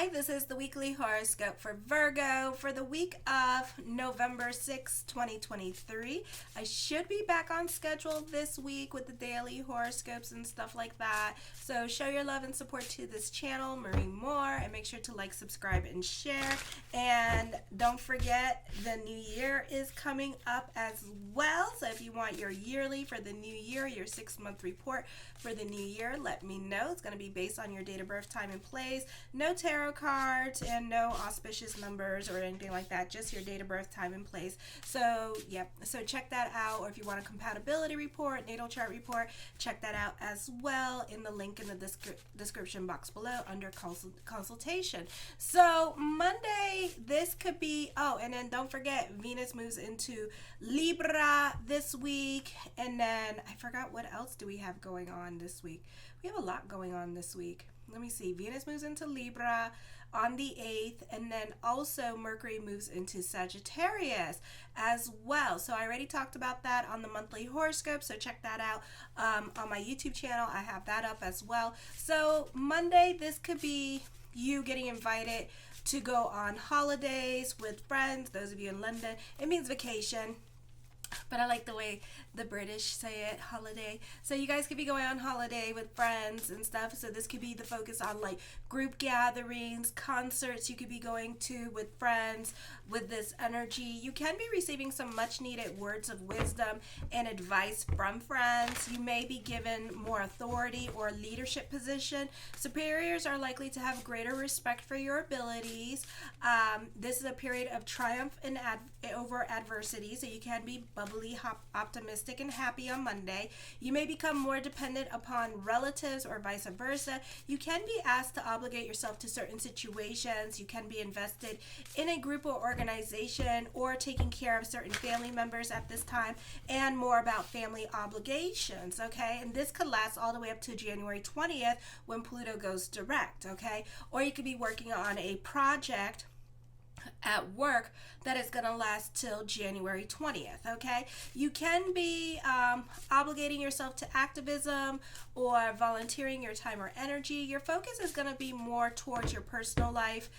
Hi, this is the weekly horoscope for Virgo for the week of November 6, 2023. I should be back on schedule this week with the daily horoscopes and stuff like that. So show your love and support to this channel, Marie Moore, and make sure to like, subscribe, and share. And don't forget, the new year is coming up as well. So if you want your yearly for the new year, your 6-month report for the new year, let me know. It's going to be based on your date of birth, time, and place. No tarot cards and no auspicious numbers or anything like that, just your date of birth, time, and place. So so check that out. Or if you want a compatibility report, natal chart report, check that out as well in the link in the description box below under consultation. So Monday, this could be, and then don't forget, Venus moves into Libra this week. And then I forgot, what else do we have going on this week? We have a lot going on this week. Let me see. Venus moves into Libra on the 8th, and then also Mercury moves into Sagittarius as well. So I already talked about that on the monthly horoscope, so check that out on my YouTube channel. I have that up as well. So Monday, this could be you getting invited to go on holidays with friends. Those of you in London, it means vacation. But I like the way the British say it, holiday. So you guys could be going on holiday with friends and stuff. So this could be the focus on like group gatherings, concerts you could be going to with friends with this energy. You can be receiving some much needed words of wisdom and advice from friends. You may be given more authority or leadership position. Superiors are likely to have greater respect for your abilities. This is a period of triumph and over adversity. So you can be bubbly, optimistic, and happy on Monday. You may become more dependent upon relatives or vice versa. You can be asked to obligate yourself to certain situations. You can be invested in a group or organization or taking care of certain family members at this time, and more about family obligations, okay? And this could last all the way up to January 20th when Pluto goes direct, okay? Or you could be working on a project at work that is going to last till January 20th, okay? You can be obligating yourself to activism or volunteering your time or energy. Your focus is going to be more towards your personal life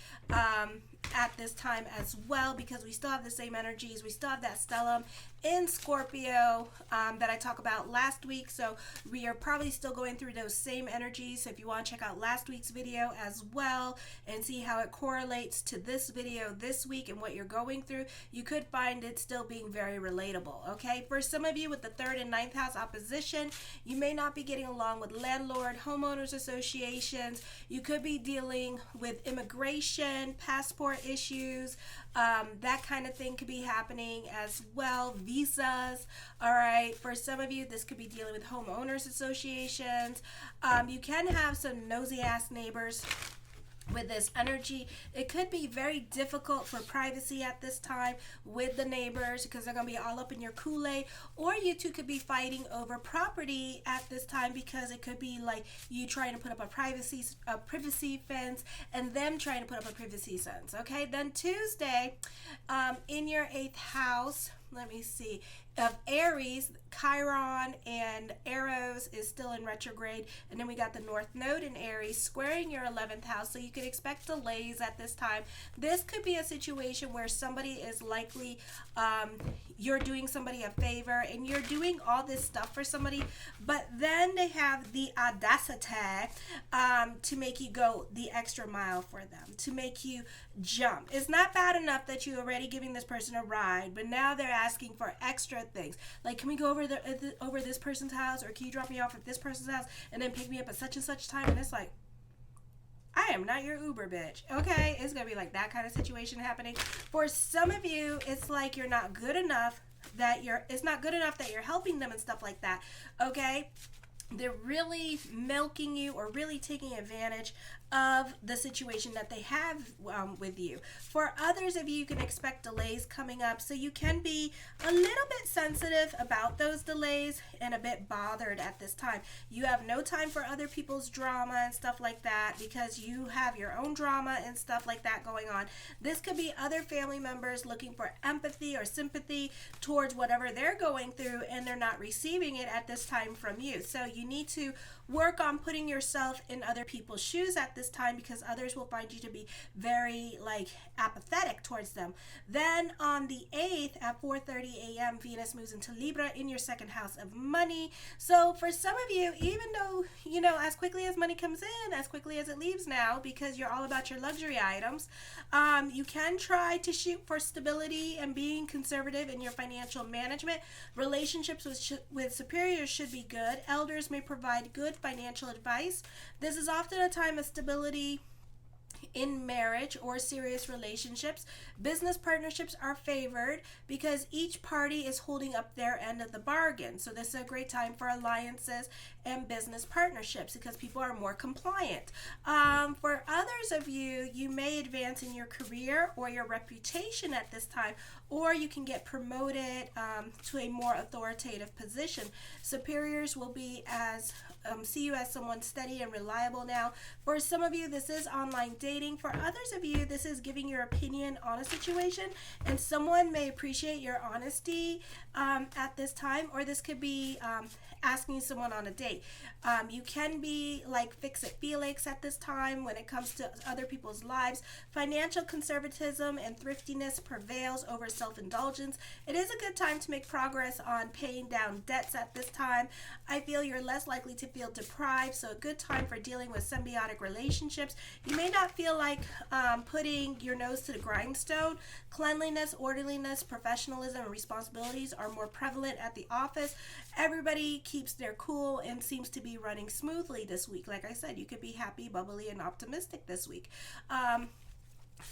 at this time as well, because we still have the same energies. We still have that stellium in Scorpio that I talked about last week. So we are probably still going through those same energies. So if you want to check out last week's video as well and see how it correlates to this video this week and what you're going through, you could find it still being very relatable, okay? For some of you with the 3rd and 9th house opposition, you may not be getting along with landlord, homeowners associations. You could be dealing with immigration, passport issues, that kind of thing could be happening as well. Visas, all right. For some of you, this could be dealing with homeowners associations. You can have some nosy ass neighbors with this energy. It could be very difficult for privacy at this time with the neighbors because they're going to be all up in your Kool-Aid. Or you two could be fighting over property at this time because it could be like you trying to put up a privacy fence and them trying to put up a privacy fence, okay? Then Tuesday, in your 8th house, let me see, of Aries, Chiron and Eros is still in retrograde, and then we got the North Node in Aries squaring your 11th house, so you could expect delays at this time. This could be a situation where somebody is likely, you're doing somebody a favor and you're doing all this stuff for somebody, but then they have the audacity to make you go the extra mile for them, to make you jump. It's not bad enough that you're already giving this person a ride, but now they're asking for extra things. Like, can we go over over this person's house, or can you drop me off at this person's house and then pick me up at such and such time? And it's like, I am not your Uber bitch, okay? It's gonna be like that kind of situation happening. For some of you, it's like you're not good enough it's not good enough that you're helping them and stuff like that, okay? They're really milking you or really taking advantage of the situation that they have with you. For others of you, you can expect delays coming up, so you can be a little bit sensitive about those delays and a bit bothered at this time. You have no time for other people's drama and stuff like that because you have your own drama and stuff like that going on. This could be other family members looking for empathy or sympathy towards whatever they're going through, and they're not receiving it at this time from you. So you need to work on putting yourself in other people's shoes at this this time because others will find you to be very like apathetic towards them. Then on the 8th at 4:30 a.m. Venus moves into Libra in your second house of money. So for some of you, even though, you know, as quickly as money comes in, as quickly as it leaves now, because you're all about your luxury items, you can try to shoot for stability and being conservative in your financial management. Relationships with superiors should be good. Elders may provide good financial advice. This is often a time of stability in marriage or serious relationships. Business partnerships are favored because each party is holding up their end of the bargain. So this is a great time for alliances and business partnerships because people are more compliant. For others of you, you may advance in your career or your reputation at this time, or you can get promoted to a more authoritative position. Superiors will be see you as someone steady and reliable now. For some of you, this is online dating. For others of you, this is giving your opinion on a situation, and someone may appreciate your honesty at this time, or this could be asking someone on a date. You can be like fix-it Felix at this time when it comes to other people's lives. Financial conservatism and thriftiness prevails over self-indulgence. It is a good time to make progress on paying down debts at this time. I feel you're less likely to feel deprived, so a good time for dealing with symbiotic relationships. You may not feel like putting your nose to the grindstone. Cleanliness, orderliness, professionalism, and responsibilities are more prevalent at the office. Everybody keeps their cool and seems to be running smoothly this week. Like I said, you could be happy, bubbly, and optimistic this week.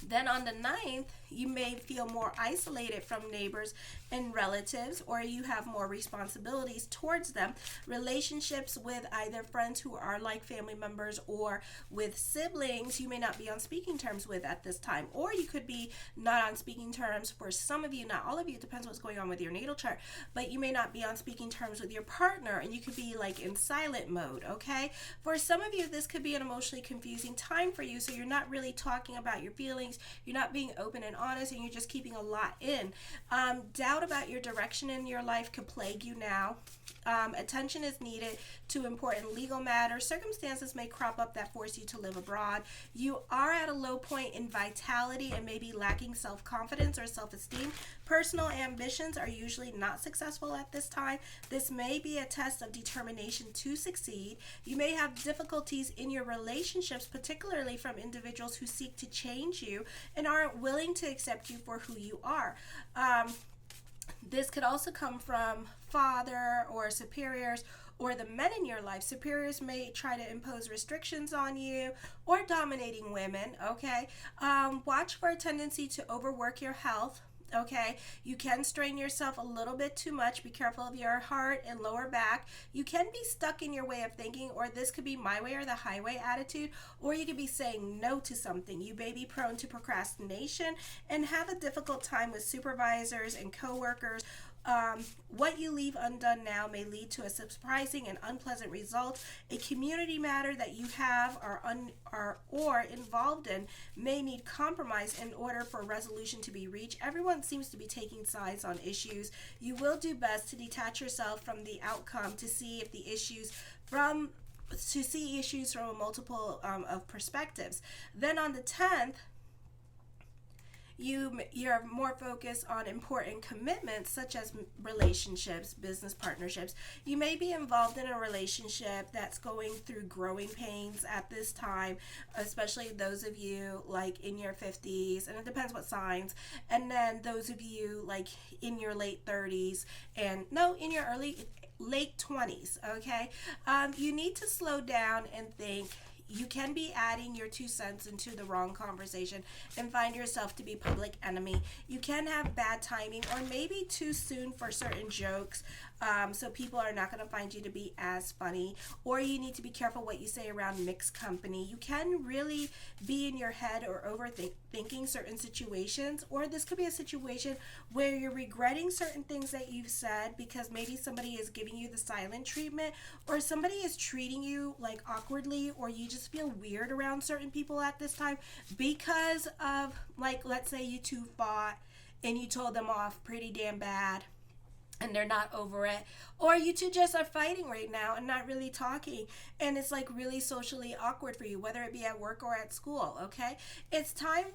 Then on the 9th, you may feel more isolated from neighbors and relatives, or you have more responsibilities towards them. Relationships with either friends who are like family members or with siblings, you may not be on speaking terms with at this time, or you could be not on speaking terms for some of you, not all of you, it depends what's going on with your natal chart, but you may not be on speaking terms with your partner, and you could be like in silent mode, okay? For some of you, this could be an emotionally confusing time for you, so you're not really talking about your feelings. You're not being open and honest, and you're just keeping a lot in. Doubt about your direction in your life could plague you now. Attention is needed to important legal matters. Circumstances may crop up that force you to live abroad. You are at a low point in vitality and may be lacking self-confidence or self-esteem. Personal ambitions are usually not successful at this time. This may be a test of determination to succeed. You may have difficulties in your relationships, particularly from individuals who seek to change you and aren't willing to accept you for who you are. This could also come from father or superiors or the men in your life. Superiors may try to impose restrictions on you or dominating women, okay? Watch for a tendency to overwork your health. Okay, you can strain yourself a little bit too much. Be careful of your heart and lower back. You can be stuck in your way of thinking, or this could be my way or the highway attitude, or you could be saying no to something. You may be prone to procrastination and have a difficult time with supervisors and coworkers. What you leave undone now may lead to a surprising and unpleasant result. A community matter that you have or involved in may need compromise in order for resolution to be reached. Everyone seems to be taking sides on issues. You will do best to detach yourself from the outcome to see if the issues from a multiple of perspectives. Then on the 10th, you're more focused on important commitments such as relationships, business partnerships. You may be involved in a relationship that's going through growing pains at this time, especially those of you like in your 50s, and it depends what signs, and then those of you like in your late 30s and in your late 20s, okay? You need to slow down and think. You can be adding your 2 cents into the wrong conversation and find yourself to be public enemy. You can have bad timing or maybe too soon for certain jokes, so people are not going to find you to be as funny, or you need to be careful what you say around mixed company. You can really be in your head or overthinking certain situations, or this could be a situation where you're regretting certain things that you've said because maybe somebody is giving you the silent treatment, or somebody is treating you like awkwardly, or you just feel weird around certain people at this time because of, like, let's say you two fought and you told them off pretty damn bad and they're not over it, or you two just are fighting right now and not really talking, and it's like really socially awkward for you, whether it be at work or at school. Okay, it's time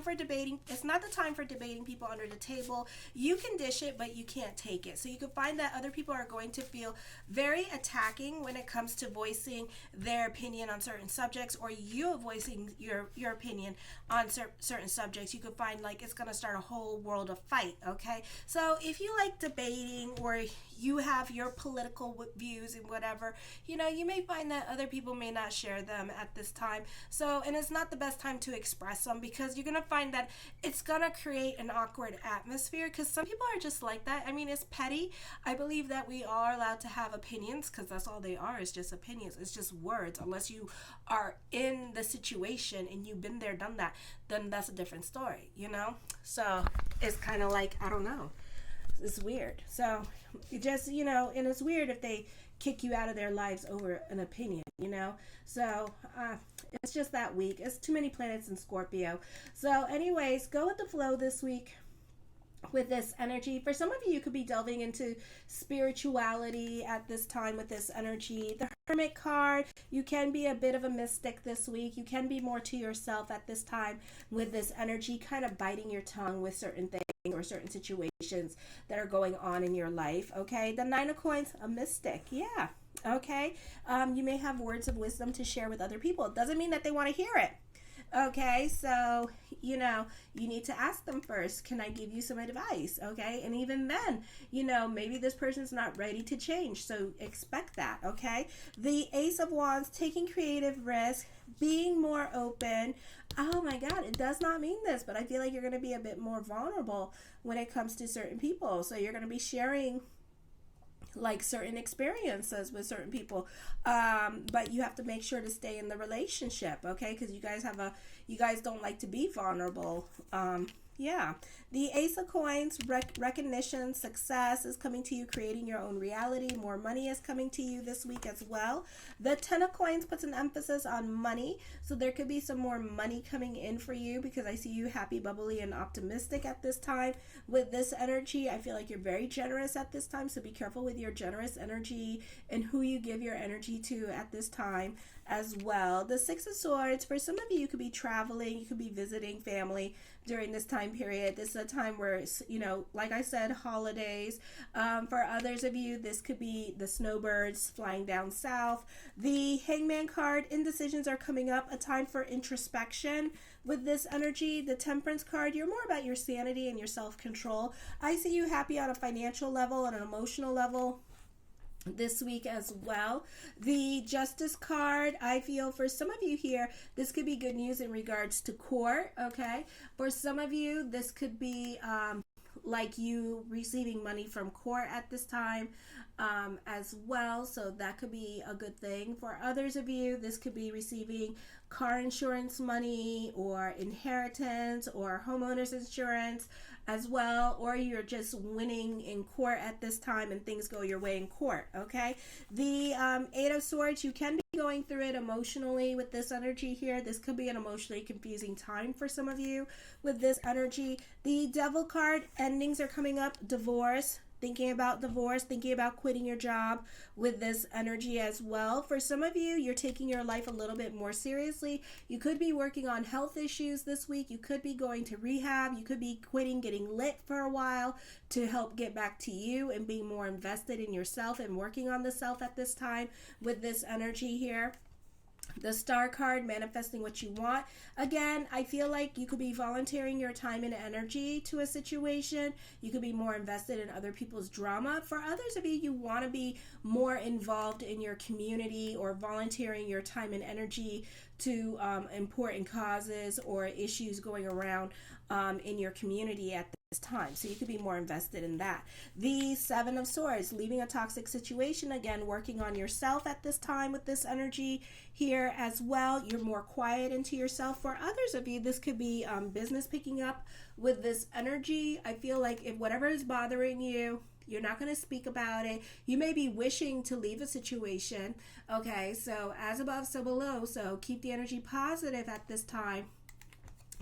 for debating. It's not the time for debating people under the table. You can dish it, but you can't take it. So you can find that other people are going to feel very attacking when it comes to voicing their opinion on certain subjects, or you voicing your opinion on certain subjects. You could find like it's going to start a whole world of fight. Okay, so if you like debating, or you have your political views and whatever, you may find that other people may not share them at this time. So, and it's not the best time to express them, because you're going to find that it's going to create an awkward atmosphere, because some people are just like that. I mean, it's petty. I believe that we are allowed to have opinions, because that's all they are, is just opinions. It's just words. Unless you are in the situation and you've been there, done that, then that's a different story, So it's kind of like, I don't know. It's weird. So it just, and it's weird if they kick you out of their lives over an opinion, So it's just that week. It's too many planets in Scorpio. So anyways, go with the flow this week with this energy. For some of you, you could be delving into spirituality at this time with this energy. The Hermit card, you can be a bit of a mystic this week. You can be more to yourself at this time with this energy, kind of biting your tongue with certain things or certain situations that are going on in your life. Okay, the Nine of Coins, a mystic. Yeah. Okay, you may have words of wisdom to share with other people. It doesn't mean that they want to hear it. Okay, so, you need to ask them first, can I give you some advice? Okay, and even then, maybe this person's not ready to change, so expect that. Okay, the Ace of Wands, taking creative risk, being more open. Oh my God, it does not mean this, but I feel like you're going to be a bit more vulnerable when it comes to certain people. So you're going to be sharing like certain experiences with certain people, but you have to make sure to stay in the relationship, okay? Because you guys don't like to be vulnerable. Yeah, the Ace of Coins, recognition, success is coming to you, creating your own reality. More money is coming to you this week as well. The Ten of Coins puts an emphasis on money, so there could be some more money coming in for you, because I see you happy, bubbly, and optimistic at this time. With this energy, I feel like you're very generous at this time, so be careful with your generous energy and who you give your energy to at this time as well. The Six of Swords, for some of you, you could be traveling, you could be visiting family during this time period. This is a time where, like I said, holidays. For others of you, this could be the snowbirds flying down south. The Hangman card, indecisions are coming up, a time for introspection. With this energy, the Temperance card, you're more about your sanity and your self-control. I see you happy on a financial level and an emotional level this week as well. The Justice card, I feel for some of you here, this could be good news in regards to court. Okay, for some of you, this could be like you receiving money from court at this time as well, so that could be a good thing. For others of you, this could be receiving car insurance money, or inheritance, or homeowners insurance as well, or you're just winning in court at this time and things go your way in court. Okay, the Eight of Swords, you can be going through it emotionally with this energy here. This could be an emotionally confusing time for some of you with this energy. The Devil card, endings are coming up, divorce, thinking about divorce, thinking about quitting your job with this energy as well. For some of you, you're taking your life a little bit more seriously. You could be working on health issues this week. You could be going to rehab. You could be quitting getting lit for a while to help get back to you and being more invested in yourself and working on the self at this time with this energy here. The Star card, manifesting what you want. Again, I feel like you could be volunteering your time and energy to a situation. You could be more invested in other people's drama. For others of you, you want to be more involved in your community or volunteering your time and energy to important causes or issues going around in your community at this time. So you could be more invested in that. The Seven of Swords, leaving a toxic situation. Again, working on yourself at this time with this energy here as well. You're more quiet into yourself. For others of you, this could be business picking up with this energy. I feel like if whatever is bothering you, you're not going to speak about it. You may be wishing to leave a situation. Okay, so as above, so below. So keep the energy positive at this time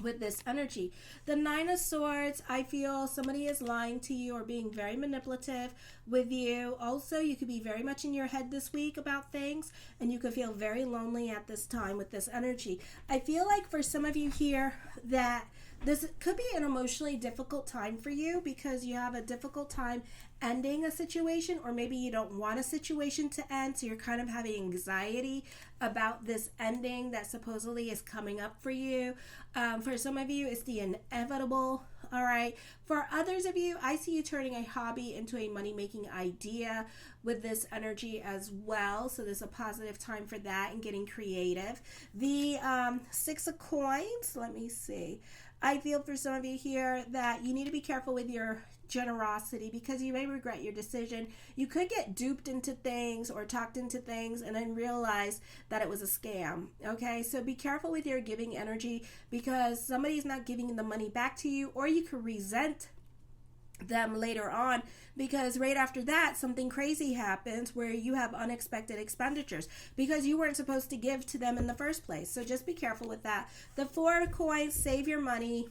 with this energy. The Nine of Swords, I feel somebody is lying to you or being very manipulative with you. Also, you could be very much in your head this week about things, and you could feel very lonely at this time with this energy. I feel like for some of you here that this could be an emotionally difficult time for you because you have a difficult time ending a situation, or maybe you don't want a situation to end, so you're kind of having anxiety about this ending that supposedly is coming up for you. For some of you, it's the inevitable. All right. For others of you, I see you turning a hobby into a money-making idea with this energy as well. So there's a positive time for that and getting creative. The Six of Coins, let me see. I feel for some of you here that you need to be careful with your generosity because you may regret your decision. You could get duped into things or talked into things and then realize that it was a scam. Okay, so be careful with your giving energy because somebody's not giving the money back to you, or you could resent them later on because right after that something crazy happens where you have unexpected expenditures because you weren't supposed to give to them in the first place. So just be careful with that. The Four of Coins, save your money.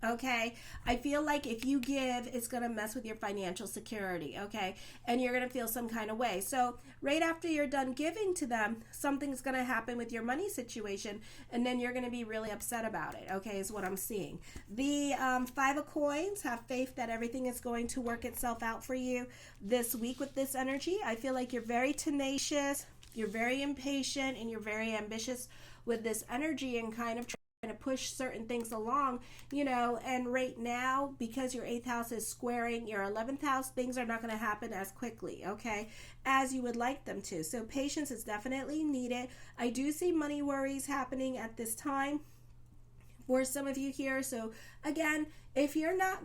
Okay, I feel like if you give, it's going to mess with your financial security, okay, and you're going to feel some kind of way. So right after you're done giving to them, something's going to happen with your money situation, and then you're going to be really upset about it, okay, is what I'm seeing. The Five of Coins, have faith that everything is going to work itself out for you this week with this energy. I feel like you're very tenacious, you're very impatient, and you're very ambitious with this energy and kind of to push certain things along, you know, and right now because your 8th house is squaring your 11th house, things are not going to happen as quickly, okay, as you would like them to. So patience is definitely needed. I do see money worries happening at this time for some of you here. So again, if you're not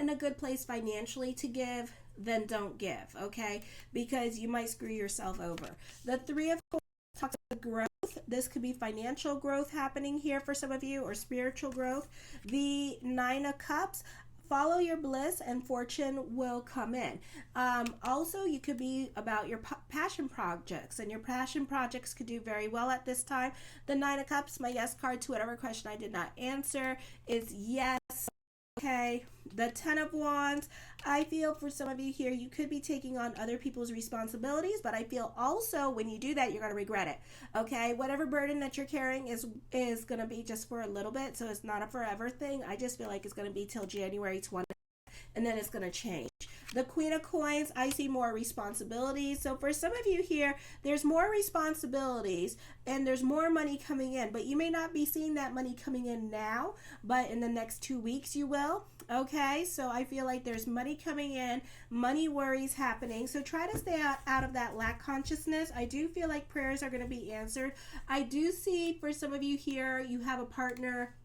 in a good place financially to give, then don't give, okay, because you might screw yourself over. The Three of Coins talks about growth. This could be financial growth happening here for some of you, or spiritual growth. The Nine of Cups, follow your bliss and fortune will come in. Also, you could be about your passion projects, and your passion projects could do very well at this time. The Nine of Cups, my yes card to whatever question I did not answer, is yes. Okay, the Ten of Wands, I feel for some of you here, you could be taking on other people's responsibilities, but I feel also when you do that, you're going to regret it. Okay, whatever burden that you're carrying is going to be just for a little bit, so it's not a forever thing. I just feel like it's going to be till January 20th, and then it's going to change. The Queen of Coins, I see more responsibilities. So for some of you here, there's more responsibilities and there's more money coming in, but you may not be seeing that money coming in now, but in the next 2 weeks you will. Okay, so I feel like there's money coming in, money worries happening. So try to stay out of that lack consciousness. I do feel like prayers are going to be answered. I do see for some of you here, you have a partner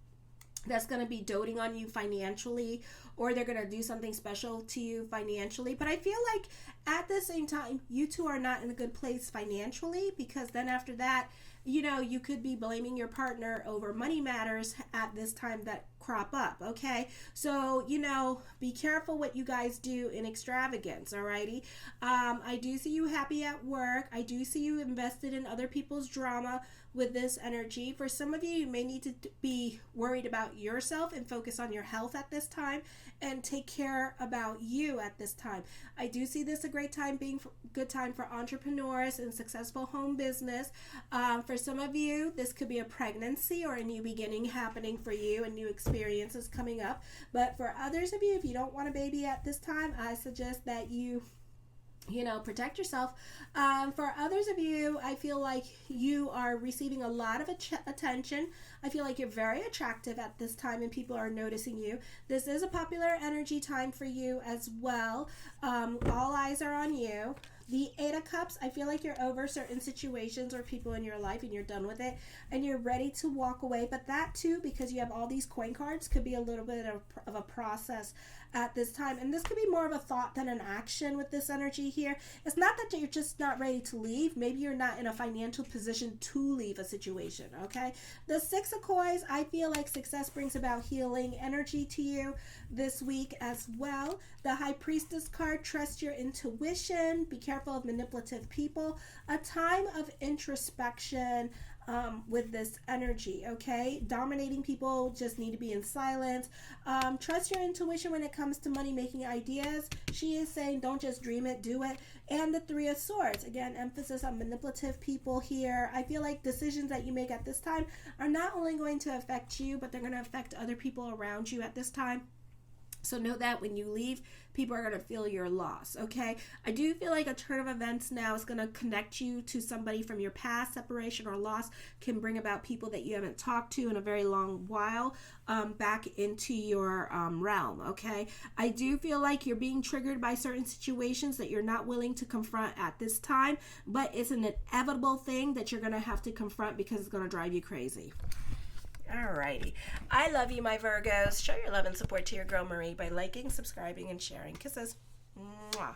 that's going to be doting on you financially, or they're going to do something special to you financially. But I feel like at the same time, you two are not in a good place financially, because then after that, you know, you could be blaming your partner over money matters at this time that crop up, okay? So, you know, be careful what you guys do in extravagance, alrighty? I do see you happy at work. I do see you invested in other people's drama with this energy. For some of you, you may need to be worried about yourself and focus on your health at this time and take care about you at this time. I do see this a great time being good time for entrepreneurs and successful home business. For some of you, this could be a pregnancy or a new beginning happening for you, and new experiences coming up. But for others of you, if you don't want a baby at this time, I suggest that you protect yourself. For others of you, I feel like you are receiving a lot of attention. I feel like you're very attractive at this time and people are noticing you. This is a popular energy time for you as well. All eyes are on you. The Eight of Cups, I feel like you're over certain situations or people in your life and you're done with it and you're ready to walk away. But that too, because you have all these coin cards, could be a little bit of a process at this time. And this could be more of a thought than an action with this energy here. It's not that you're just not ready to leave. Maybe you're not in a financial position to leave a situation, okay? The Six of Coins, I feel like success brings about healing energy to you this week as well. The High Priestess card, trust your intuition. Be careful of manipulative people. A time of introspection. with this energy, okay? Dominating people just need to be in silence. Trust your intuition when it comes to money making ideas. She is saying don't just dream it, do it. And the Three of Swords, again, emphasis on manipulative people here. I feel like decisions that you make at this time are not only going to affect you, but they're going to affect other people around you at this time. So know that when you leave, people are going to feel your loss, okay? I do feel like a turn of events now is going to connect you to somebody from your past. Separation or loss can bring about people that you haven't talked to in a very long while back into your realm, okay? I do feel like you're being triggered by certain situations that you're not willing to confront at this time, but it's an inevitable thing that you're going to have to confront because it's going to drive you crazy. Alrighty. I love you, my Virgos. Show your love and support to your girl Marie by liking, subscribing, and sharing. Kisses. Mwah.